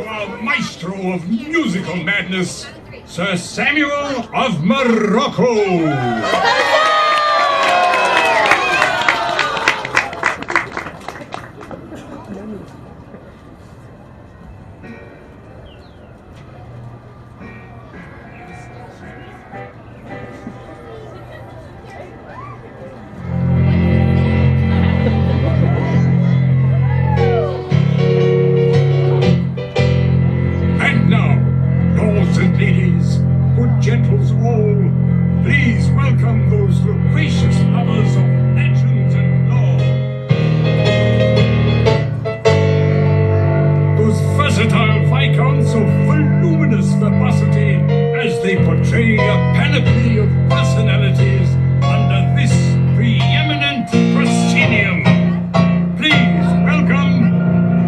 Our maestro of musical madness, Sir Samuel of Morocco. And now, lords and ladies, good gentles all, please welcome those loquacious lovers of legend and lore. Those versatile viscounts of voluminous verbosity as they portray a panoply of personalities under this preeminent proscenium. Please welcome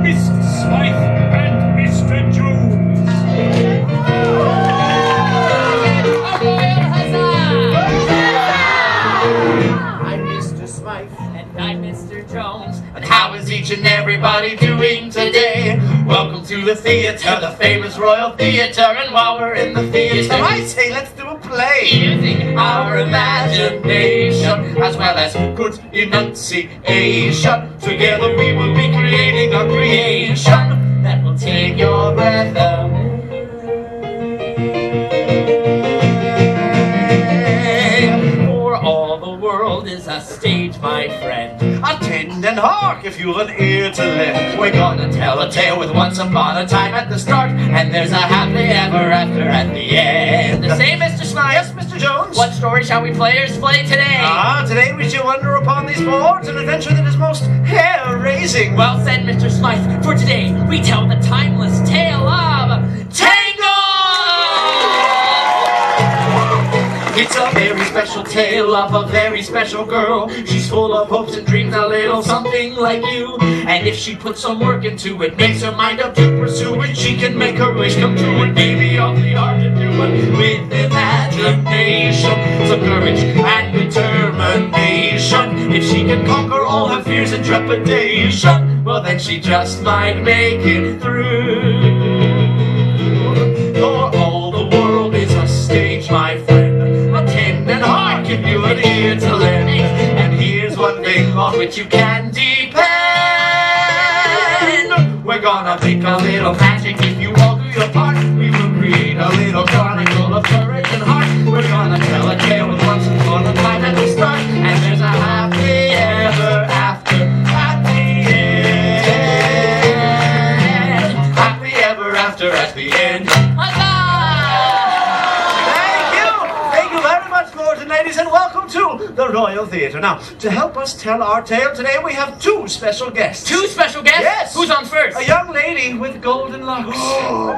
Mr. Smythe and Mr. Jones. I'm Mr. Smythe. And I'm Mr. Jones. And how is each and everybody doing today? Welcome to the theater, the famous Royal Theater. And while we're in the theater, I say let's do a play. using our imagination as well as good enunciation, together we will be creating a creation that will take your breath away. For all the world is a stage, my friend. Attend and hark if you've an ear to lend. We're gonna tell a tale with once upon a time at the start, and there's a happily ever after at the end. Say, Mr. Smythe. Yes, Mr. Jones? What story shall we players play today? Today we shall wander upon these boards an adventure that is most hair-raising. Well said, Mr. Smythe. For today, we tell the timeless tale of Tangled! It's a very special tale of a very special girl. She's full of hopes and dreams, a little something like you. And if she puts some work into it, makes her mind up to pursue it, she can make her wish come true. It may be awfully hard to do, but with imagination, some courage and determination, if she can conquer all her fears and trepidation, well then she just might make it through. For all the world is a stage, my friend. Attend and hark if you've an ear to lend. And here's one thing on which you can depend. We're gonna make a little magic if you all do your part. We will create a little chronicle of courage and heart. We're gonna tell a tale with once upon a time at the start, and there's a happy ever after at the end. Happy ever after at the end. Ladies, and welcome to the Royal Theater. Now, to help us tell our tale today, we have two special guests. Two special guests? Yes. Who's on first? A young lady with golden locks.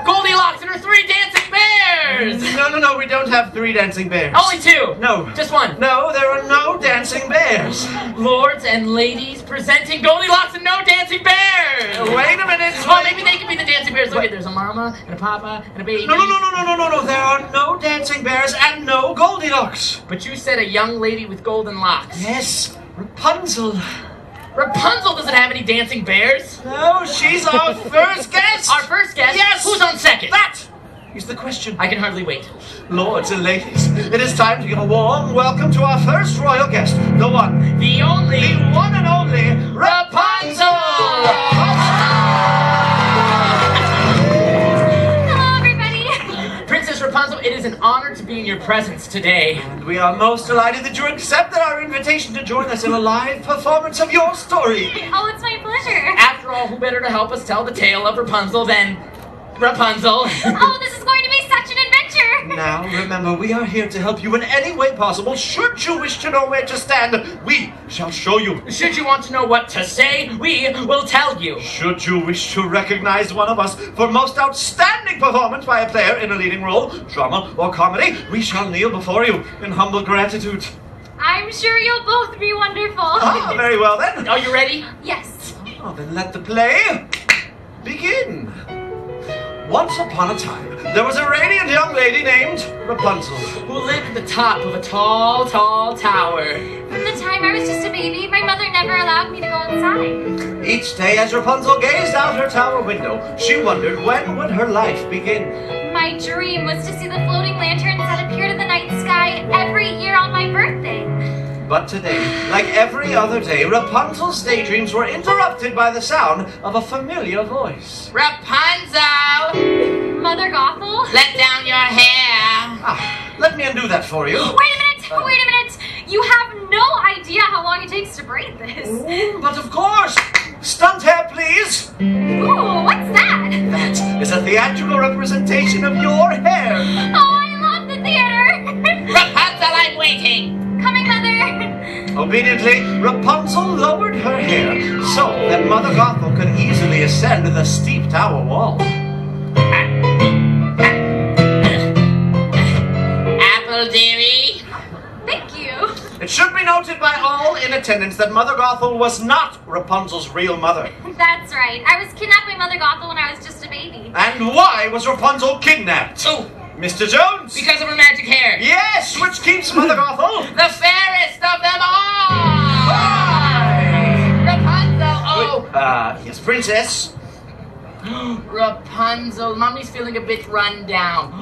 Goldilocks and her three dancing bears! No, we don't have three dancing bears. Only two? No. Just one? No, there are no dancing bears. Lords and ladies, presenting Goldilocks and no dancing bears! Wait a minute. Oh, maybe they can be the dancing bears. Look, there's a mama and a papa and a baby. No. There are no dancing bears and no Goldilocks. But you said a young lady with golden locks. Yes, Rapunzel. Rapunzel doesn't have any dancing bears. No, she's our first guest. Our first guest? Yes. Who's on second? That is the question. I can hardly wait. Lords and ladies, it is time to give a warm welcome to our first royal guest, the one, the only, the one and only Rapunzel! Hello, everybody. Princess Rapunzel, it is an honor to be in your presence today. And we are most delighted that you accepted our invitation to join us in a live performance of your story. Oh, it's my pleasure. After all, who better to help us tell the tale of Rapunzel than Rapunzel? Oh, this is going to be such an adventure. Now, remember, we are here to help you in any way possible. Should you wish to know where to stand, we shall show you. Should you want to know what to say, we will tell you. Should you wish to recognize one of us for most outstanding performance by a player in a leading role, drama or comedy, we shall kneel before you in humble gratitude. I'm sure you'll both be wonderful. Very well then. Are you ready? Yes. Oh, then let the play begin. Once upon a time, there was a radiant young lady named Rapunzel. Who lived at the top of a tall, tall tower. From the time I was just a baby, my mother never allowed me to go inside. Each day as Rapunzel gazed out her tower window, she wondered when would her life begin. My dream was to see the floating lanterns that appeared in the night sky every year on my birthday. But today, like every other day, Rapunzel's daydreams were interrupted by the sound of a familiar voice. Rapunzel! Mother Gothel? Let down your hair. Let me undo that for you. Wait a minute! You have no idea how long it takes to braid this. But of course! Stunt hair, please! Ooh, what's that? That is a theatrical representation of your hair. Oh, I love the theater! Rapunzel, I'm waiting. Coming, Mother! Obediently, Rapunzel lowered her hair so that Mother Gothel could easily ascend the steep tower wall. Apple, dearie. Thank you. It should be noted by all in attendance that Mother Gothel was not Rapunzel's real mother. That's right. I was kidnapped by Mother Gothel when I was just a baby. And why was Rapunzel kidnapped? Oh, Mr. Jones! because of her magic hair. Yes, which keeps Mother Gothel The fairest of them all! Why? Rapunzel, oh! Yes, Princess. Rapunzel, Mommy's feeling a bit run down.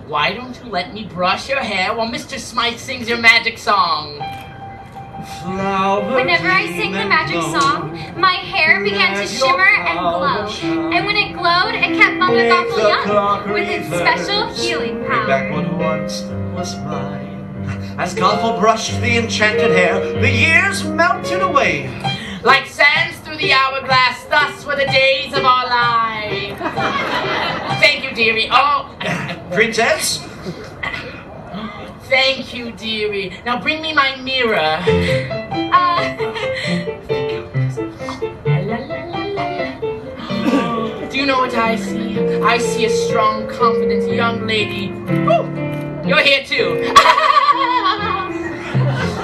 Why don't you let me brush your hair while Mr. Smythe sings your magic song? Whenever I sang the magic song, my hair began to shimmer and glow. And when it glowed, it kept Mother Gothel young with its special healing Bring back power. what once was mine. As Gothel brushed the enchanted hair, the years melted away. Like sands through the hourglass, thus were the days of our lives. Thank you, dearie. Oh, Princess? thank you, dearie. Now bring me my mirror. Do you know what I see? I see a strong, confident young lady. Woo! You're here too.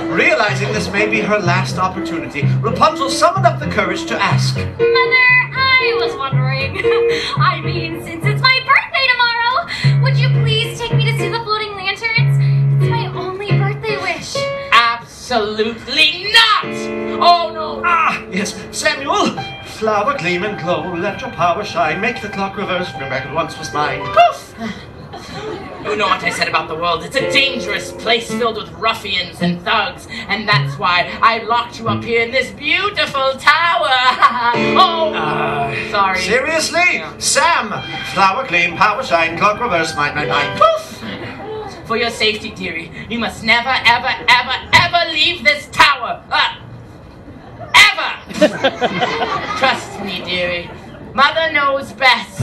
Realizing this may be her last opportunity, Rapunzel summoned up the courage to ask. Mother, I was wondering. I mean, since it's my birthday tomorrow, would you please take me to see the floating lanterns? It's my only birthday wish. Absolutely not! Oh no! Yes, Samuel! Flower, gleam, and glow, let your power shine, make the clock reverse, bring back what once was mine. Poof! You know what I said about the world. It's a dangerous place filled with ruffians and thugs, and that's why I locked you up here in this beautiful tower. Oh, sorry. Seriously? Yeah. Sam! Flower, gleam, power, shine, clock reverse, mine. Poof! For your safety, dearie, you must never, ever, ever, ever leave this tower. Ever! Trust me, dearie. Mother knows best.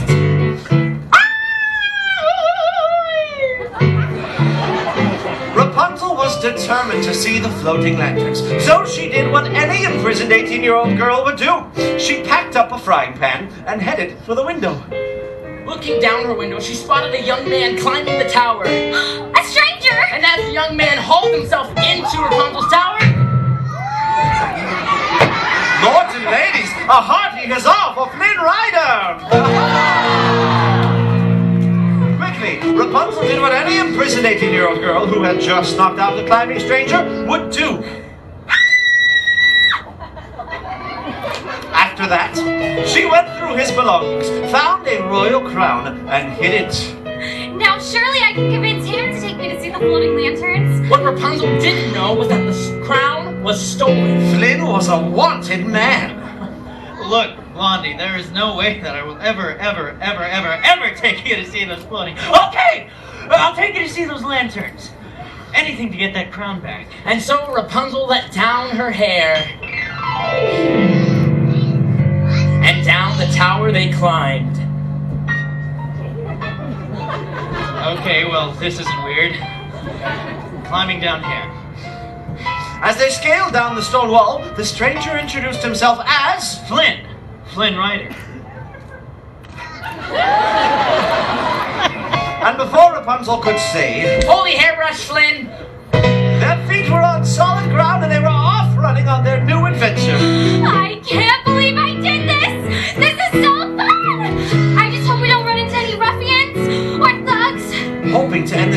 Rapunzel was determined to see the floating lanterns, so she did what any imprisoned 18-year-old girl would do. She packed up a frying pan and headed for the window. Looking down her window, she spotted a young man climbing the tower. A stranger! And as the young man hauled himself into Rapunzel's tower... Lords and ladies, a hearty huzzah for Flynn Rider! Quickly, Rapunzel did what any imprisoned 18-year-old girl who had just knocked out the climbing stranger would do. After that, she went through his belongings, found a royal crown, and hid it. Now surely I can convince him to take me to see the floating lanterns. What Rapunzel didn't know was that the crown was stolen. Flynn was a wanted man. Look, Blondie, there is no way that I will ever take you to see those floating. Okay! I'll take you to see those lanterns. Anything to get that crown back. And so Rapunzel let down her hair. And down the tower they climbed. Okay, well, this isn't weird. Climbing down here. As they scaled down the stone wall, the stranger introduced himself as Flynn Rider. And before Rapunzel could say, Holy hairbrush, Flynn! their feet were on solid ground and they were off running on their new adventure. I can't believe I did this! This is so fun!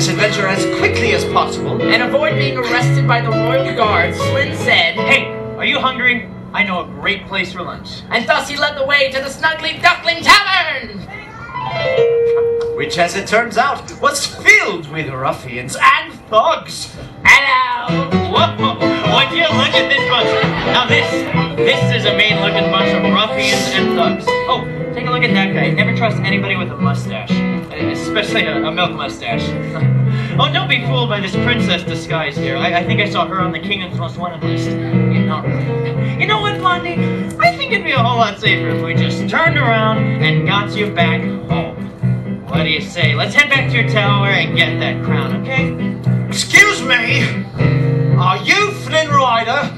this adventure as quickly as possible. And avoid being arrested by the royal guards, Flynn said. Hey, are you hungry? I know a great place for lunch. And thus he led the way to the Snuggly Duckling Tavern. Which, as it turns out, was filled with ruffians and thugs. Hello. Whoa! Would you look at this bunch? Now this is a mean-looking bunch of ruffians and thugs. Oh, take a look at that guy. Never trust anybody with a mustache, especially a milk mustache. Oh, don't be fooled by this princess disguise here. I think I saw her on the Kingdom's Most Wanted list. Yeah, not really. You know what, Blondie? I think it'd be a whole lot safer if we just turned around and got you back home. What do you say? Let's head back to your tower and get that crown, okay? Excuse me! Are you Flynn Rider?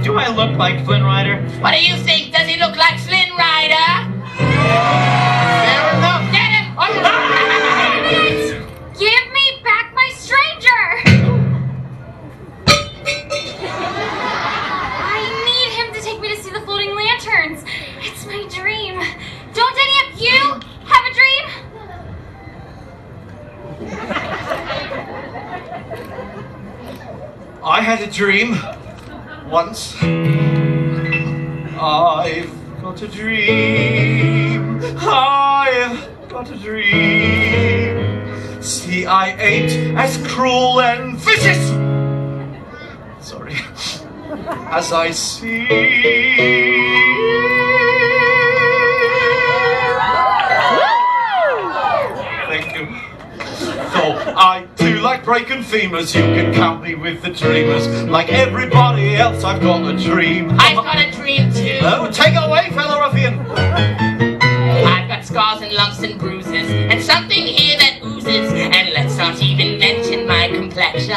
Do I look like Flynn Rider? What do you think? Does he look like Flynn Rider? Fair enough. Get him! Give me back my stranger! I need him to take me to see the floating lanterns. It's my dream. Don't any of you have a dream? I had a dream once. I've got a dream. I've got a dream. See, I ain't as cruel and vicious. Sorry. As I see. Thank you. Though I do like breaking femurs, you can count me with the dreamers. Like everybody else, I've got a dream. I've got a dream too. Oh, take it away, fellow ruffian. I've got scars and lumps and bruises, and something here that oozes. And let's not even mention my complexion.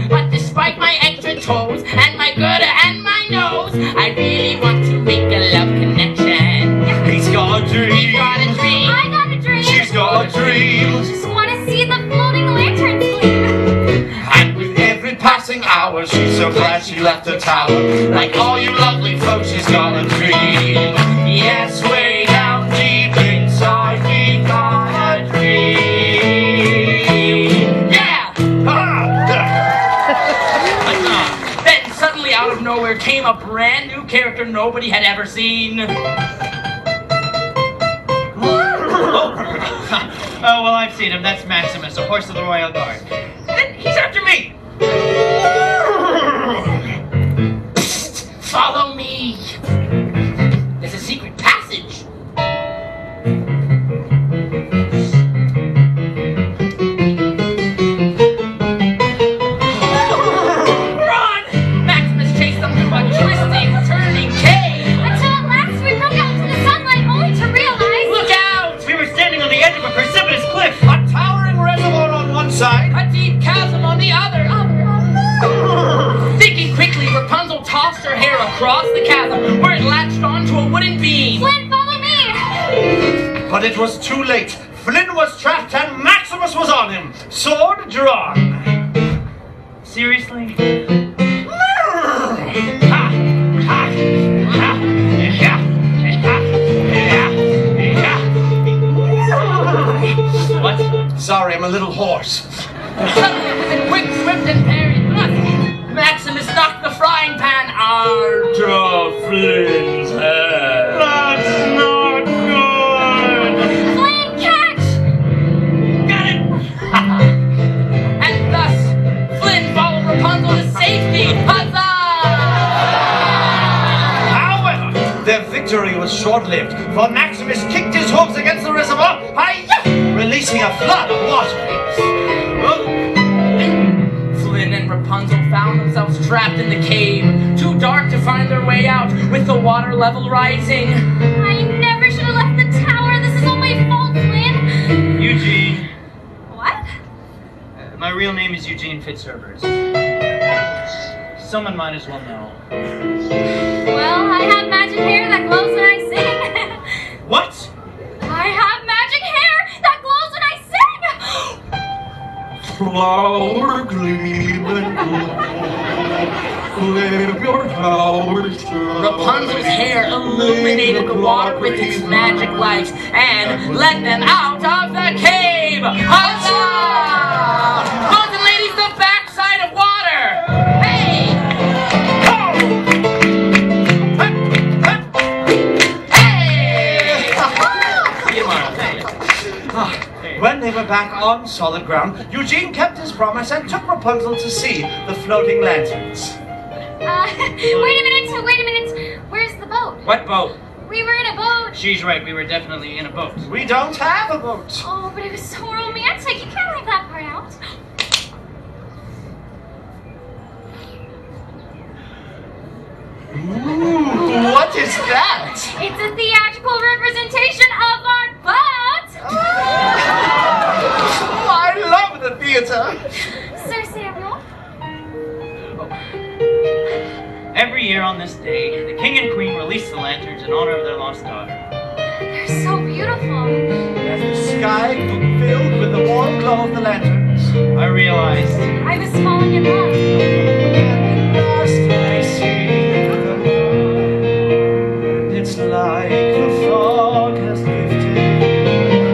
But despite my extra toes, and my girder and my nose, I really want to make a love connection. He's got a dream. He's got a dream. I got a dream. She's got a dream. Just want to see the floating lanterns gleam. And with every passing hour, she's so glad she left the tower. Like all you lovely folks, she's got a dream. Yes, way down deep inside, we got a dream. Yeah! Then suddenly out of nowhere came a brand new character nobody had ever seen. Oh, well, I've seen him. That's Maximus, a horse of the Royal Guard. And he's after me! Follow me. There's a secret passage. Run! Maximus chased them through a twisting, turning cave. Until at last we broke out into the sunlight only to realize... Look out! We were standing on the edge of a precipitous cliff. A towering reservoir on one side. A deep chasm on the other. Thinking quickly, Rapunzel tossed her hair across the chasm where it latched onto a wooden beam. Flynn, follow me! But it was too late. Flynn was trapped and Maximus was on him. Sword drawn. Seriously? What? Sorry, I'm a little hoarse. Suddenly, with a quick, swift, and parry thrust, Maximus knocked the frying pan out of Flynn's head. That's not good! Flynn, catch! Got it! and thus, Flynn followed Rapunzel to safety. Huzzah! However, their victory was short-lived, for Maximus kicked his hooves against the reservoir, releasing a flood of water. Flynn and Rapunzel found themselves trapped in the cave, too dark to find their way out, with the water level rising. I never should have left the tower. This is all my fault, Flynn. Eugene. What? My real name is Eugene Fitzherbert. Someone might as well know. Well, I have magic hair that glows when I sing. What? I have magic hair that glows when I sing. Flower gleam and Rapunzel's hair illuminated the water with its magic light and led them out of the cave. Huzzah! When they were back on solid ground, Eugene kept his promise and took Rapunzel to see the floating lanterns. Wait a minute. Where's the boat? What boat? We were in a boat. She's right, we were definitely in a boat. We don't have a boat. Oh, but it was so romantic. You can't leave that part out. Ooh, what is that? It's a theatrical representation of our boat. Oh, I love the theater. Sir Samuel? Every year on this day, the king and queen release the lanterns in honor of their lost daughter. They're so beautiful. As the sky filled with the warm glow of the lanterns, I realized I was falling in love. and at last I see the light. It's like the fog has lifted.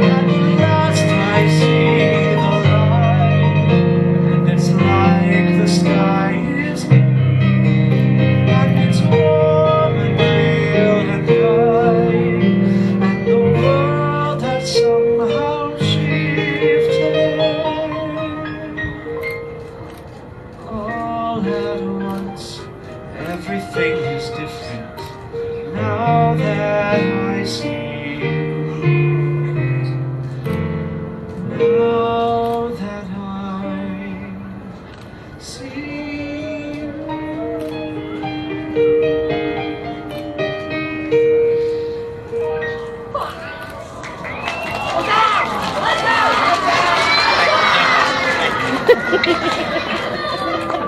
At last I see the light, and it's like the sky is blue, and it's warm and real and bright, and the world has somehow shifted. All at once, everything is different now that I see you. Now that I see you.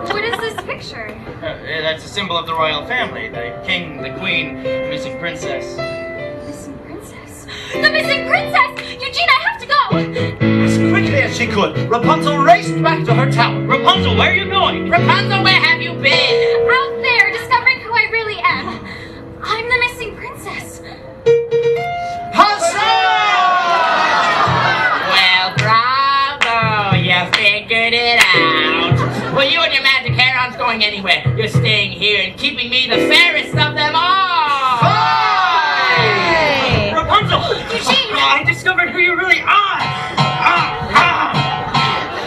What is this picture? that's a symbol of the royal family. The king, the queen, the missing princess. Missing princess. The missing princess! Eugene, I have to go! As quickly as she could, Rapunzel raced back to her tower. Rapunzel, where are you going? Rapunzel, where have you been? Out there, discovering who I really am. I'm the missing princess. Huzzah! Well, bravo, you figured it out. Well, you and your magic hair aren't going anywhere. You're staying here and keeping me the fairest of them all. Hey! Rapunzel! Eugene! I discovered who you really are!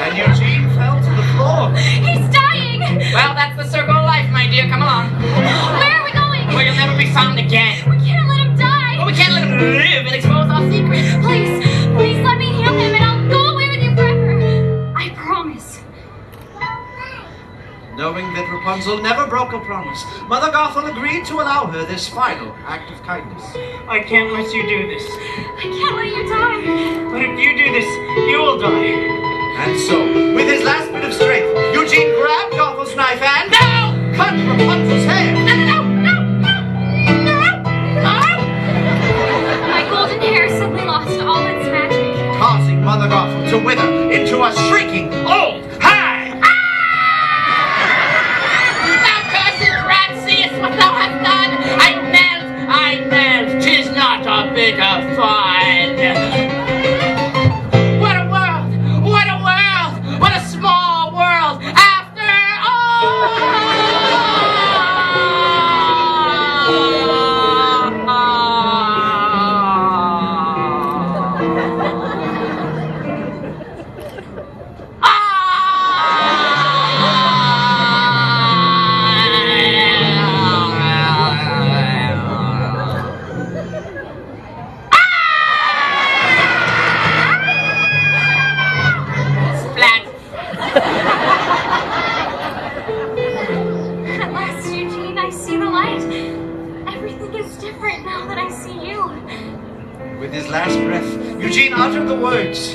And Eugene fell to the floor. He's dying! Well, that's the circle of life, my dear. Come along. Where are we going? Where you'll never be found again. We can't let him die! But we can't let him live and expose our secrets. Please let me heal him and I'll go away with you forever. I promise. Knowing that Rapunzel never broke a promise, Mother Gothel agreed to allow her this final act of kindness. I can't let you do this. I can't let you die. But if you do this, you will die. And so, with his last bit of strength, Eugene grabbed Gothel's knife and cut Rapunzel's hair. My golden hair suddenly lost all its magic. Causing Mother Gothel to wither into a shrieking old hag. Thou cursed rat, seest what thou hast done? I melt, 'tis not a bit of fun. What a world, what a small world after Splat. At last, Eugene, I see the light. Everything is different now that I see you. With his last breath, Eugene uttered the words.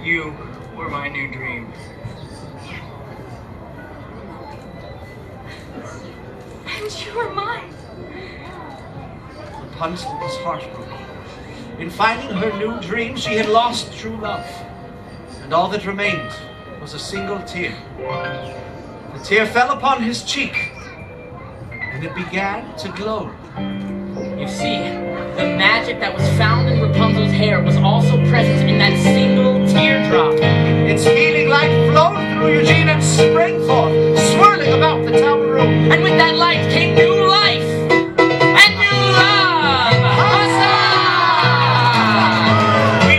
You were my new dream. And you were mine. Rapunzel was heartbroken. In finding her new dream, she had lost true love. And all that remained was a single tear. The tear fell upon his cheek, and it began to glow. You see, the magic that was found in Rapunzel's hair was also present in that single teardrop. Its healing light flowed through Eugene and sprang forth, swirling about the tower room. And with that light came new life and new love. Huzzah! We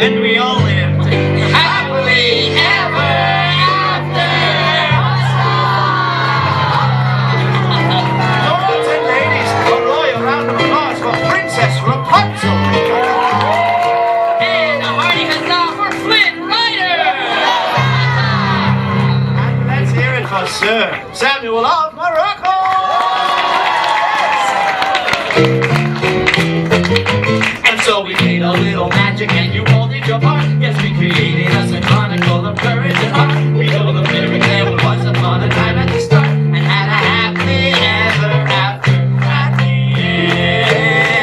and we all lived Happily ever after. Lords and ladies, a royal round of applause for Princess Rapunzel. And a hearty huzzah for Flynn Rider! And let's hear it for Sir Samuel of Morocco. And so we made a little magic and you all did your part. Yes, we created us a chronicle of courage and heart. We know the fairy tale was upon a time at the start and had a happily ever after at the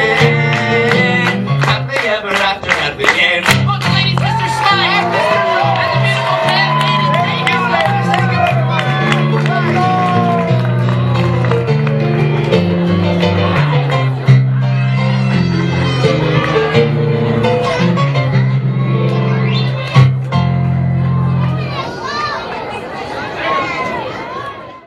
end. Happily ever after at the end.